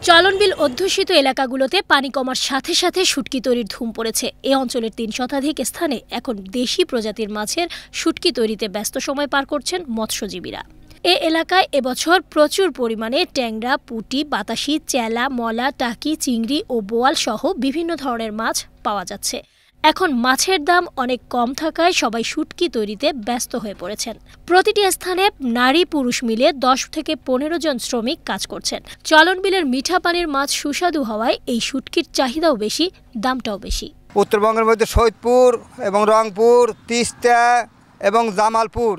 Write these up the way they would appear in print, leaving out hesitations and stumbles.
চলনবিল অধ্যুষিত এলাকাগুলোতে পানি কমার সাথে সাথে শুটকি তৈরির ধুম পড়েছে। এ অঞ্চলের ৩ শতাধিক স্থানে এখন দেশি প্রজাতির মাছের শুটকি তৈরিতে ব্যস্ত সময় পার করছেন মৎস্যজীবীরা। এ এলাকায় এবছর প্রচুর পরিমাণে ট্যাংরা, পুঁটি, বাতাসি, চেলা, মলা, টাকি, চিংড়ি ও বোয়াল সহ বিভিন্ন ধরনের মাছ পাওয়া যাচ্ছে। এখন মাছের দাম অনেক কম থাকায় সবাই শুটকি তৈরিতে ব্যস্ত হয়ে পড়েছেন। প্রতিটি স্থানে নারী পুরুষ মিলে ১০ থেকে ১৫ জন শ্রমিক কাজ করছেন। চলনবিলের মিঠা পানির মাছ সুস্বাদু হওয়ায় এই শুটকির চাহিদাও বেশি, দামটাও বেশি। উত্তরবঙ্গের মধ্যে সৈয়দপুর এবং রংপুর, তিস্তা এবং জামালপুর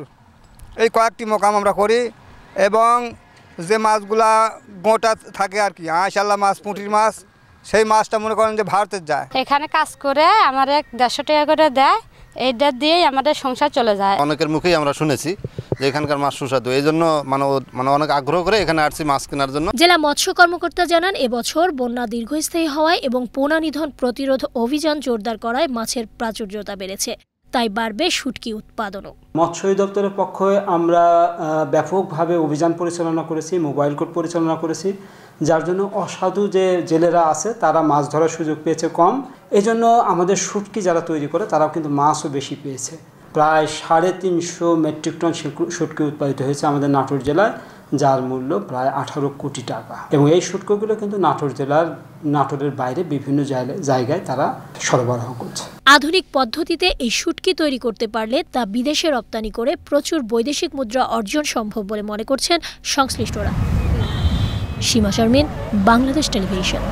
এই কয়েকটি মোকাম আমরা করি এবং যে মাছগুলা গোটা থাকে আর কি, আইশাল্লাহ মাছ, পুঁটির মাছ, সেই মাছটা মনে করেন যে ভারতের যায়। এখানে কাজ করে আমার ১৫০ টাকা করে দেয়, এইটা দিয়েই আমাদের সংসার চলে যায়। অনেকের মুখেই আমরা শুনেছি যে এখানকার মাছ সুস্বাদু, এই জন্য মানে অনেক আগ্রহ করে এখানে আসছি মাছ কেনার জন্য। জেলা মৎস্য কর্মকর্তা জানান, এবছর বন্যা দীর্ঘস্থায়ী হওয়ায় এবং পোনা নিধন প্রতিরোধ অভিযান জোরদার করায় মাছের প্রাচুর্যতা বেড়েছে, তাই বাড়বে শুটকি উৎপাদনও। মৎস্য অধিদপ্তরের পক্ষে আমরা ব্যাপকভাবে অভিযান পরিচালনা করেছি, মোবাইল কোর্ট পরিচালনা করেছি, যার জন্য অসাধু যে জেলেরা আছে তারা মাছ ধরার সুযোগ পেয়েছে কম। এজন্য আমাদের শুটকি যারা তৈরি করে তারাও কিন্তু মাছও বেশি পেয়েছে। প্রায় ৩৫০ মেট্রিক টন শুটকি উৎপাদিত হয়েছে আমাদের নাটোর জেলায়, যার মূল্য প্রায় ১৮ কোটি টাকা। এবং এই শুটকিগুলো কিন্তু নাটোরের বাইরে বিভিন্ন জায়গায় তারা সরবরাহ করছে। আধুনিক পদ্ধতিতে এই শুটকি তৈরি করতে পারলে তা বিদেশে রপ্তানি করে প্রচুর বৈদেশিক মুদ্রা অর্জন সম্ভব বলে মনে করছেন সংশ্লিষ্টরা। সীমা শারমিন, বাংলাদেশ টেলিভিশন।